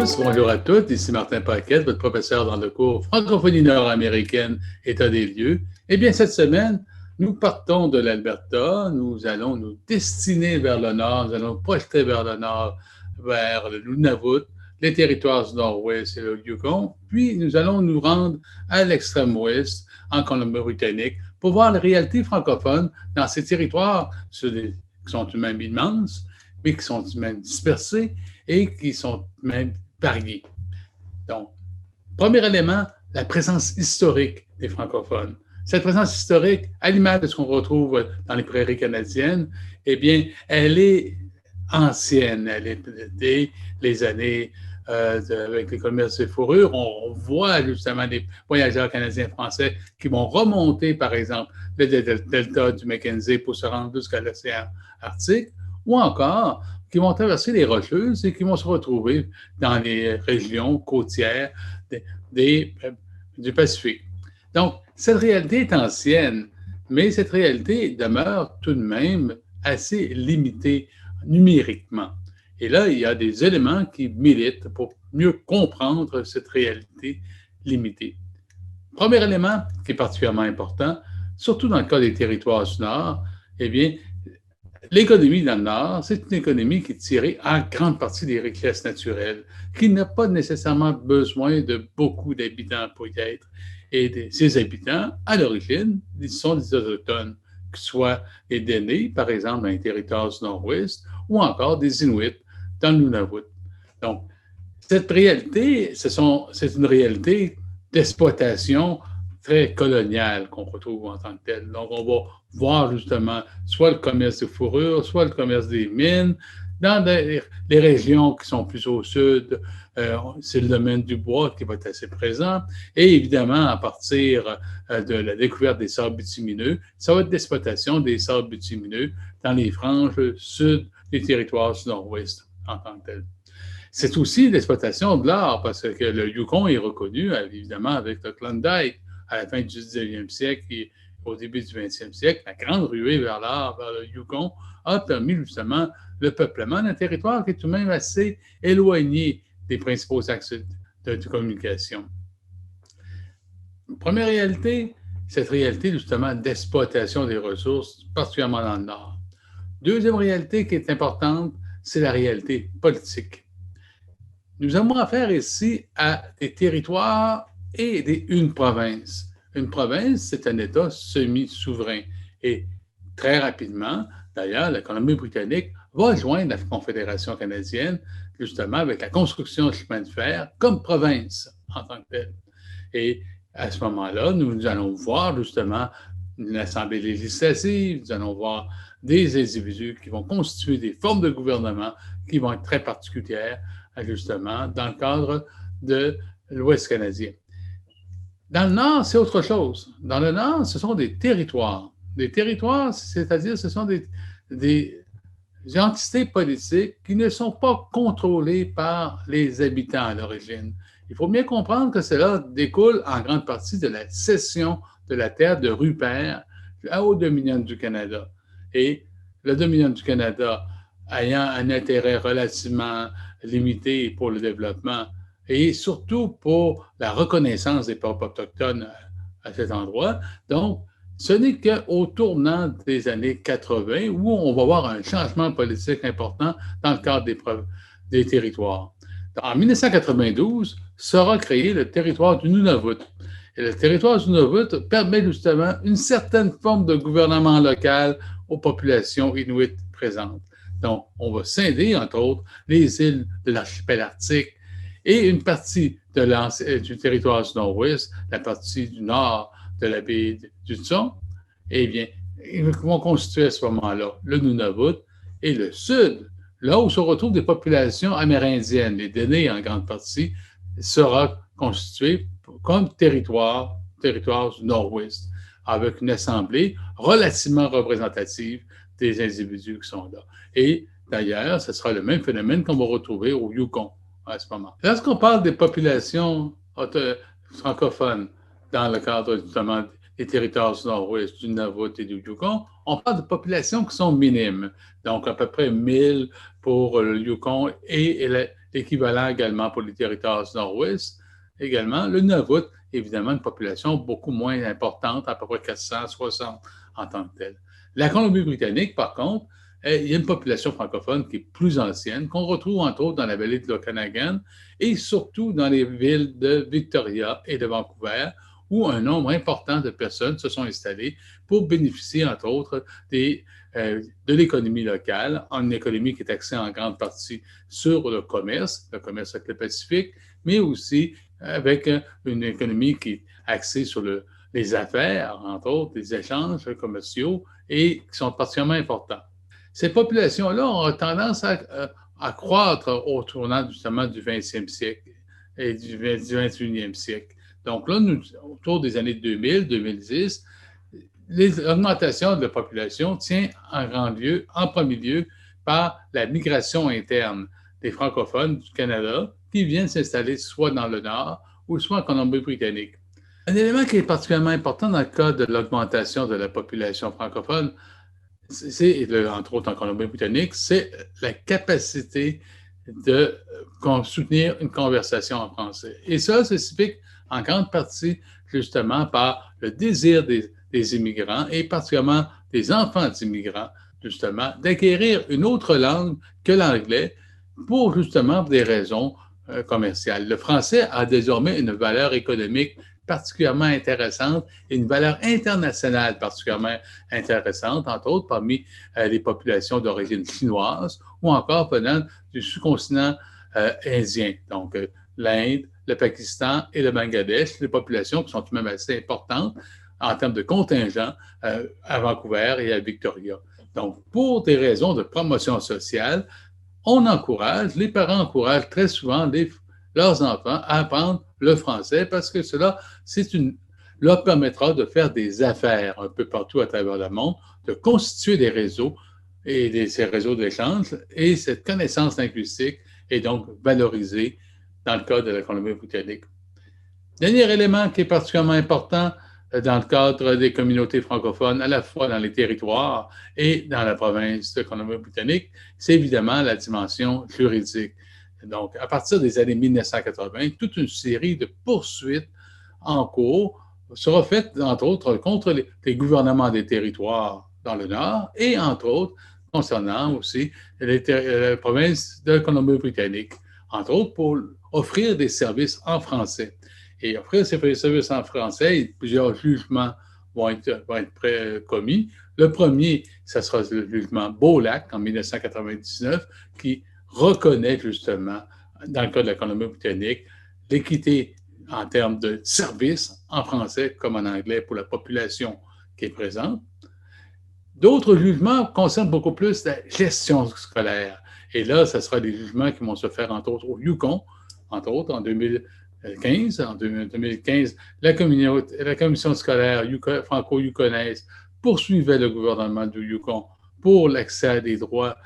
tous, bonjour à toutes, ici Martin Paquette, votre professeur dans le cours Francophonie nord-américaine, État des lieux. Eh bien, cette semaine, nous partons de l'Alberta, nous allons nous destiner vers le nord, nous allons nous projeter vers le nord, vers le Nunavut, les territoires du nord-ouest et le Yukon, puis nous allons nous rendre à l'extrême ouest, en Colombie-Britannique, pour voir la réalité francophone dans ces territoires qui sont tout de même immenses, mais qui sont tout de même dispersés et qui sont même variés. Donc, premier élément, la présence historique des francophones. Cette présence historique, à l'image de ce qu'on retrouve dans les prairies canadiennes, eh bien, elle est ancienne. Elle est des les années avec les commerces de fourrure. On voit justement des voyageurs canadiens-français qui vont remonter, par exemple, le delta du Mackenzie pour se rendre jusqu'à l'océan Arctique, ou encore qui vont traverser les Rocheuses et qui vont se retrouver dans les régions côtières du Pacifique. Donc, cette réalité est ancienne, mais cette réalité demeure tout de même assez limitée numériquement. Et là, il y a des éléments qui militent pour mieux comprendre cette réalité limitée. Premier élément qui est particulièrement important, surtout dans le cas des territoires du Nord, eh bien, l'économie dans le Nord, c'est une économie qui est tirée en grande partie des richesses naturelles, qui n'a pas nécessairement besoin de beaucoup d'habitants pour y être. Et ces habitants, à l'origine, ils sont des autochtones, que ce soit les Dénés, par exemple, dans les territoires du Nord-Ouest, ou encore des Inuits dans le Nunavut. Donc, cette réalité, c'est une réalité d'exploitation très coloniale qu'on retrouve en tant que telle. Donc, on va voir justement soit le commerce de fourrure, soit le commerce des mines. Dans les régions qui sont plus au sud, c'est le domaine du bois qui va être assez présent. Et évidemment, à partir de la découverte des sables bitumineux, ça va être l'exploitation des sables bitumineux dans les franges sud des territoires du Nord-Ouest en tant que tel. C'est aussi l'exploitation de l'or, parce que le Yukon est reconnu, évidemment, avec le Klondike à la fin du 19e siècle et au début du 20e siècle. La grande ruée vers l'or, vers le Yukon, a permis justement le peuplement d'un territoire qui est tout de même assez éloigné des principaux axes de communication. Première réalité, cette réalité justement d'exploitation des ressources, particulièrement dans le Nord. Deuxième réalité qui est importante, c'est la réalité politique. Nous avons affaire ici à des territoires et une province. Une province, c'est un État semi-souverain. Et très rapidement, d'ailleurs, la Colombie-Britannique va joindre la Confédération canadienne, justement, avec la construction de chemin de fer comme province en tant que telle. Et à ce moment-là, nous allons voir justement une assemblée législative, nous allons voir des individus qui vont constituer des formes de gouvernement qui vont être très particulières, justement, dans le cadre de l'Ouest canadien. Dans le Nord, c'est autre chose. Dans le Nord, ce sont des territoires. Des territoires, c'est-à-dire ce sont des entités politiques qui ne sont pas contrôlées par les habitants à l'origine. Il faut bien comprendre que cela découle en grande partie de la cession de la terre de Rupert au Dominion du Canada. Et le Dominion du Canada, ayant un intérêt relativement limité pour le développement et surtout pour la reconnaissance des peuples autochtones à cet endroit. Donc, ce n'est qu'au tournant des années 80 où on va voir un changement politique important dans le cadre des territoires. En 1992, sera créé le territoire du Nunavut. Et le territoire du Nunavut permet justement une certaine forme de gouvernement local aux populations inuites présentes. Donc, on va scinder, entre autres, les îles de l'archipel arctique et une partie du territoire du Nord-Ouest, la partie du nord de la baie du Tson. Eh bien, ils vont constituer à ce moment-là le Nunavut et le sud, là où se retrouvent des populations amérindiennes, les Dénés en grande partie, sera constitué comme territoire du Nord-Ouest, avec une assemblée relativement représentative des individus qui sont là. Et d'ailleurs, ce sera le même phénomène qu'on va retrouver au Yukon à ce moment. Lorsqu'on parle des populations francophones dans le cadre justement des territoires du Nord-Ouest, du Nunavut et du Yukon, on parle de populations qui sont minimes, donc à peu près 1000 pour le Yukon et équivalent également pour les territoires du Nord-Ouest. Également, le Nunavut, évidemment, une population beaucoup moins importante, à peu près 460 en tant que telle. La Colombie-Britannique, par contre, il y a une population francophone qui est plus ancienne, qu'on retrouve entre autres dans la vallée de l'Okanagan et surtout dans les villes de Victoria et de Vancouver, où un nombre important de personnes se sont installées pour bénéficier, entre autres, de l'économie locale, une économie qui est axée en grande partie sur le commerce avec le Pacifique, mais aussi avec une économie qui est axée sur les affaires, entre autres, les échanges commerciaux, et qui sont particulièrement importants. Ces populations-là ont tendance à croître au tournant justement du 20e siècle et du 21e siècle. Donc là, autour des années 2000, 2010, l'augmentation de la population tient en premier lieu par la migration interne des francophones du Canada qui viennent s'installer soit dans le Nord ou soit en Colombie-Britannique. Un élément qui est particulièrement important dans le cas de l'augmentation de la population francophone, entre autres en Colombie-Britannique, c'est la capacité de soutenir une conversation en français. Et ça s'explique en grande partie justement par le désir des immigrants et particulièrement des enfants d'immigrants, justement, d'acquérir une autre langue que l'anglais pour justement des raisons commerciales. Le français a désormais une valeur économique particulièrement intéressante et une valeur internationale particulièrement intéressante, entre autres parmi les populations d'origine chinoise ou encore venant du sous-continent indien. Donc, l'Inde, le Pakistan et le Bangladesh, des populations qui sont tout de même assez importantes en termes de contingent à Vancouver et à Victoria. Donc, pour des raisons de promotion sociale, les parents encouragent très souvent leurs enfants à apprendre le français parce que cela, leur permettra de faire des affaires un peu partout à travers le monde, de constituer des réseaux et ces réseaux d'échange, et cette connaissance linguistique est donc valorisée dans le cas de la Colombie-Britannique. Dernier élément qui est particulièrement important dans le cadre des communautés francophones, à la fois dans les territoires et dans la province de Colombie-Britannique, c'est évidemment la dimension juridique. Donc, à partir des années 1980, toute une série de poursuites en cours sera faite, entre autres, contre les gouvernements des territoires dans le Nord et, entre autres, concernant aussi la province de Colombie-Britannique, entre autres pour offrir des services en français. Et offrir ces services en français, plusieurs jugements vont être commis. Le premier, ce sera le jugement Beaulac en 1999, qui reconnaît justement, dans le cas de la Colombie-Britannique, l'équité en termes de services en français comme en anglais pour la population qui est présente. D'autres jugements concernent beaucoup plus la gestion scolaire. Et là, ce sera des jugements qui vont se faire, entre autres, au Yukon, entre autres, en 2015. En 2015, la commission scolaire franco-yukonaise poursuivait le gouvernement du Yukon pour l'accès à des droits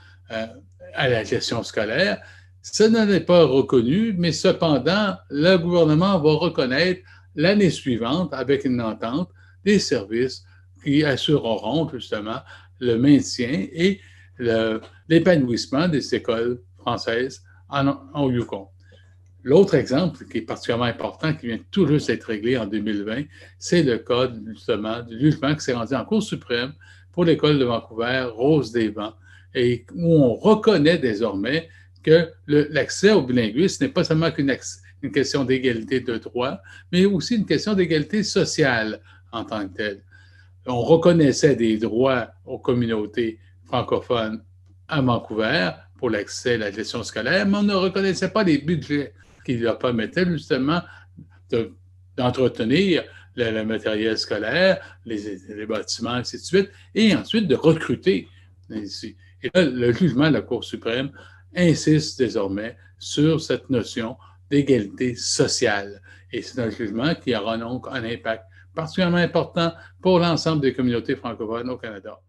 à la gestion scolaire. Ça n'est pas reconnu, mais cependant, le gouvernement va reconnaître l'année suivante, avec une entente, des services qui assureront justement le maintien et l'épanouissement des écoles françaises au Yukon. L'autre exemple qui est particulièrement important, qui vient tout juste d'être réglé en 2020, c'est le cas justement du jugement qui s'est rendu en Cour suprême pour l'école de Vancouver, Rose-des-Vents, et où on reconnaît désormais que l'accès au bilinguisme n'est pas seulement une question d'égalité de droit, mais aussi une question d'égalité sociale en tant que telle. On reconnaissait des droits aux communautés francophones à Vancouver pour l'accès à la gestion scolaire, mais on ne reconnaissait pas les budgets qui leur permettaient justement d'entretenir le matériel scolaire, les bâtiments, ainsi de suite, et ensuite de recruter. Et là, le jugement de la Cour suprême insiste désormais sur cette notion d'égalité sociale. Et c'est un jugement qui aura donc un impact particulièrement important pour l'ensemble des communautés francophones au Canada.